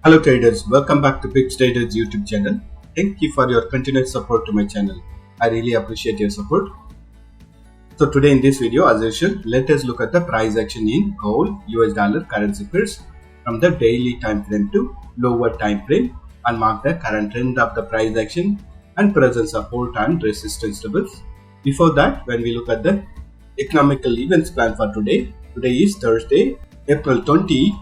Hello traders, welcome back to PipsTraders YouTube channel. Thank you for your continued support to my channel. I really appreciate your support. So today in this video, as usual, let us look at the price action in gold, US dollar, currency pairs from the daily time frame to lower time frame and mark the current trend of the price action and present support and resistance levels. Before that, when we look at the economical events plan for today is Thursday, April 20.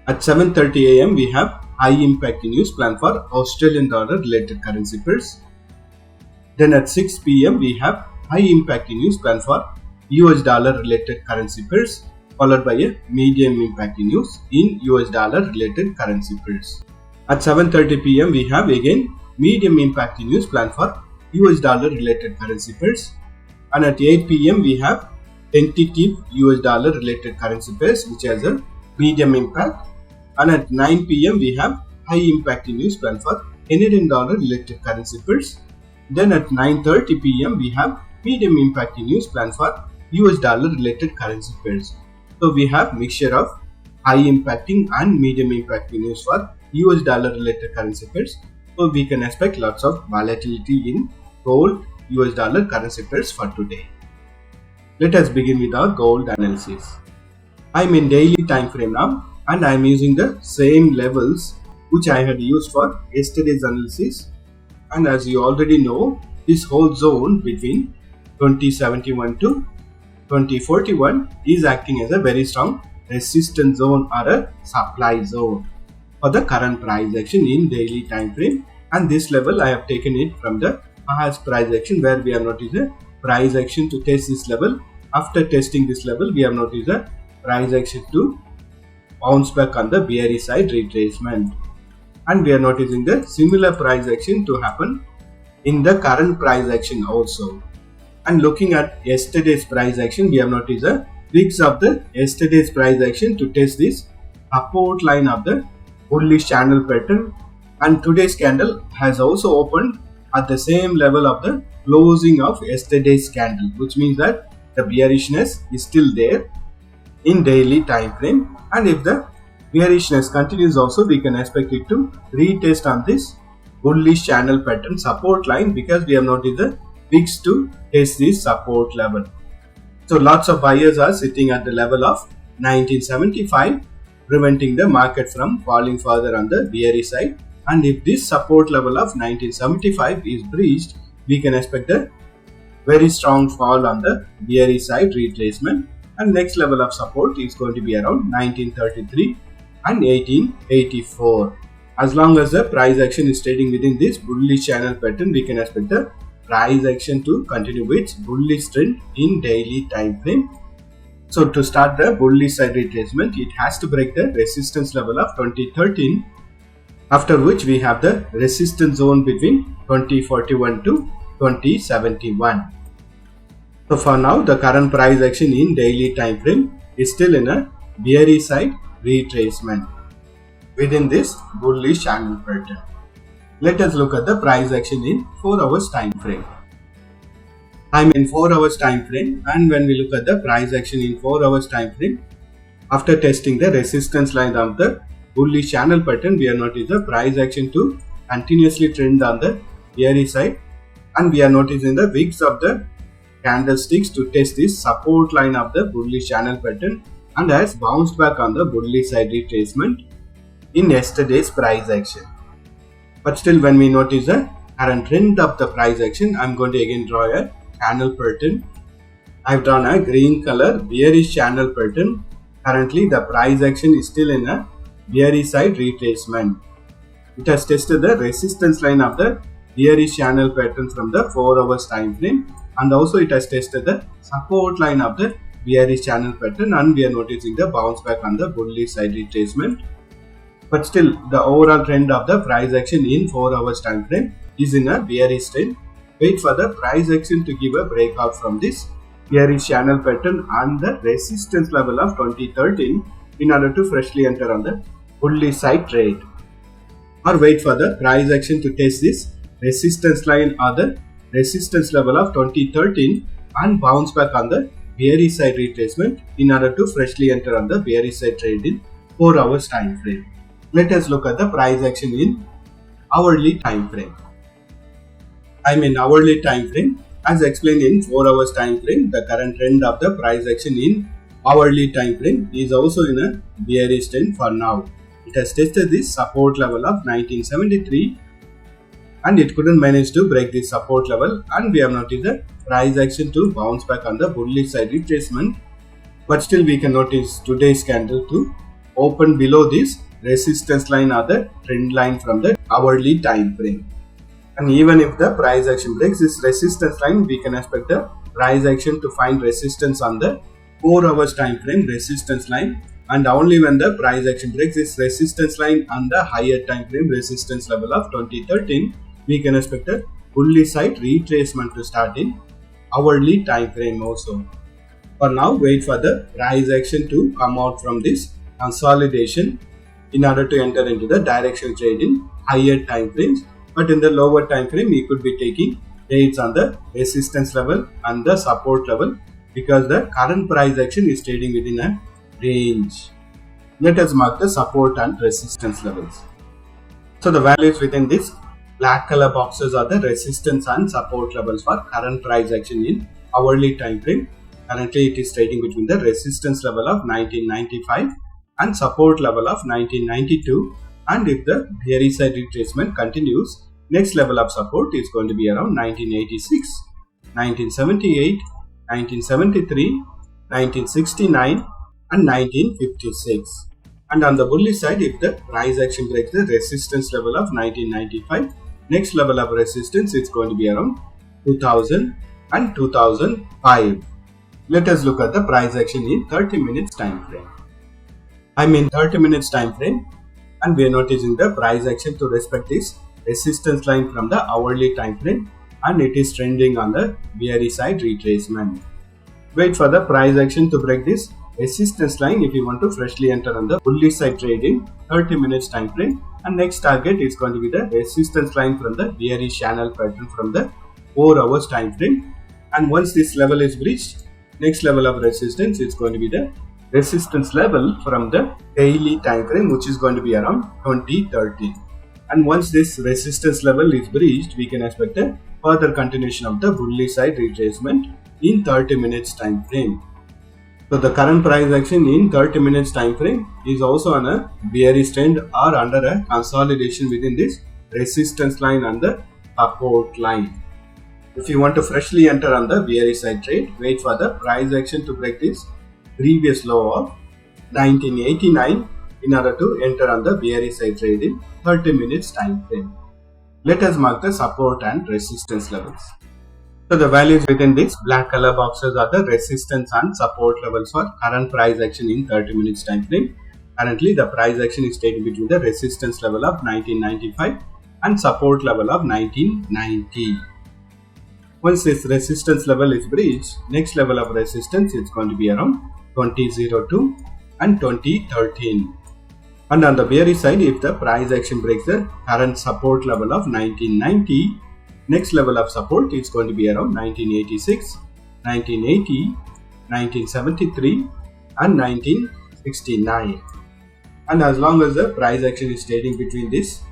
At 7:30 AM, we have high impact news plan for Australian dollar related currency pairs. Then at 6 PM, we have high impact news plan for US dollar related currency pairs, followed by a medium impact news in US dollar related currency pairs. At 7:30 PM, we have again medium impact news plan for US dollar related currency pairs. And at 8 PM, we have tentative US dollar related currency pairs, which has a medium impact. And at 9 PM, we have high impact news plan for Canadian dollar related currency pairs. Then at 9:30 PM, we have medium impact news plan for US dollar related currency pairs. So we have mixture of high impacting and medium impacting news for US dollar related currency pairs. So we can expect lots of volatility in gold, US dollar currency pairs for today. Let us begin with our gold analysis. I'm in daily time frame now, and I am using the same levels which I had used for yesterday's analysis. And as you already know, this whole zone between 2071 to 2041 is acting as a very strong resistance zone or a supply zone for the current price action in daily time frame. And this level I have taken it from the past price action, where we have noticed a price action to test this level. After testing this level, we have noticed a price action to bounce back on the bearish side retracement, and we are noticing the similar price action to happen in the current price action also. And looking at yesterday's price action, we have noticed the wicks of the yesterday's price action to test this support line of the bullish channel pattern, and today's candle has also opened at the same level of the closing of yesterday's candle, which means that the bearishness is still there in daily time frame. And if the bearishness continues also, we can expect it to retest on this bullish channel pattern support line, because we have noticed the wicks to test this support level. So lots of buyers are sitting at the level of 1975, preventing the market from falling further on the bearish side. And if this support level of 1975 is breached, we can expect a very strong fall on the bearish side retracement. And next level of support is going to be around 1933 and 1884. As long as the price action is trading within this bullish channel pattern, we can expect the price action to continue its bullish trend in daily time frame. So to start the bullish side retracement, it has to break the resistance level of 2013, after which we have the resistance zone between 2041 to 2071. So for now, the current price action in daily time frame is still in a bearish side retracement within this bullish channel pattern. Let us look at the price action in 4 hours time frame. I'm in 4 hours time frame, and when we look at the price action in 4 hours time frame, after testing the resistance line of the bullish channel pattern, we are noticing the price action to continuously trend on the bearish side, and we are noticing the wicks of the candlesticks to test this support line of the bullish channel pattern, and has bounced back on the bullish side retracement in yesterday's price action. But still, when we notice the current trend of the price action, I'm going to again draw a channel pattern. I've drawn a green color bearish channel pattern. Currently the price action is still in a bearish side retracement. It has tested the resistance line of the bearish channel pattern from the 4 hours time frame, and also it has tested the support line of the bearish channel pattern, and we are noticing the bounce back on the bullish side retracement. But still, the overall trend of the price action in 4 hours time frame is in a bearish trend. Wait for the price action to give a breakout from this bearish channel pattern and the resistance level of 2013 in order to freshly enter on the bullish side trade, or wait for the price action to test this resistance line or the resistance level of 2013 and bounce back on the bearish side retracement in order to freshly enter on the bearish side trade in 4 hours time frame. Let us look at the price action in hourly time frame. Hourly time frame. As explained in 4 hours time frame, the current trend of the price action in hourly time frame is also in a bearish trend for now. It has tested this support level of 1973 and it couldn't manage to break this support level, and we have noticed the price action to bounce back on the bullish side retracement. But still we can notice today's candle to open below this resistance line or the trend line from the hourly time frame. And even if the price action breaks this resistance line, we can expect the price action to find resistance on the 4 hours time frame resistance line, and only when the price action breaks this resistance line on the higher time frame resistance level of 2013, we can expect a bullish side retracement to start in hourly time frame also. For now, wait for the price action to come out from this consolidation in order to enter into the directional trade in higher time frames. But in the lower time frame, we could be taking trades on the resistance level and the support level because the current price action is trading within a range. Let us mark the support and resistance levels. So the values within this black color boxes are the resistance and support levels for current price action in hourly time frame. Currently it is trading between the resistance level of 1995 and support level of 1992. And if the bearish side retracement continues, next level of support is going to be around 1986, 1978, 1973, 1969 and 1956. And on the bullish side, if the price action breaks the resistance level of 1995, next level of resistance is going to be around 2000 and 2005. Let us look at the price action in 30 minutes time frame. 30 minutes time frame, and we are noticing the price action to respect this resistance line from the hourly time frame, and it is trending on the bearish side retracement. Wait for the price action to break this resistance line if you want to freshly enter on the bullish side trade in 30 minutes time frame, and next target is going to be the resistance line from the bearish channel pattern from the 4 hours time frame. And once this level is breached, next level of resistance is going to be the resistance level from the daily time frame, which is going to be around 2013. And once this resistance level is breached, we can expect a further continuation of the bullish side retracement in 30 minutes time frame. So the current price action in 30 minutes time frame is also on a bearish trend or under a consolidation within this resistance line and the support line. If you want to freshly enter on the bearish side trade, wait for the price action to break this previous low of 1989 in order to enter on the bearish side trade in 30 minutes time frame. Let us mark the support and resistance levels. So the values within this black color boxes are the resistance and support levels for current price action in 30 minutes time frame. Currently the price action is taken between the resistance level of 1995 and support level of 1990. Once this resistance level is breached, next level of resistance is going to be around 2002 and 2013. And on the bearish side, if the price action breaks the current support level of 1990, next level of support is going to be around 1986, 1980, 1973 and 1969. And as long as the price action is trading between this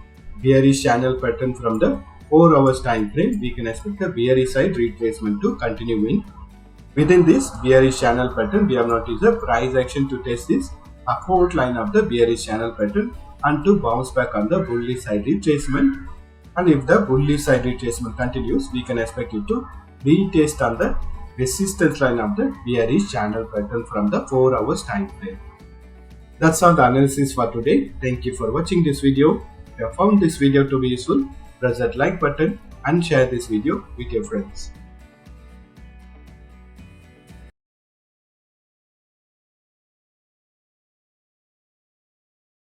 bearish channel pattern from the 4 hours time frame, we can expect the bearish side retracement to continue in. Within this bearish channel pattern, we have noticed the price action to test this support line of the bearish channel pattern and to bounce back on the bullish side retracement. And if the bullish side retracement continues, we can expect it to retest on the resistance line of the bearish channel pattern from the 4 hours time frame. That's all the analysis for today. Thank you for watching this video. If you have found this video to be useful, press that like button and share this video with your friends.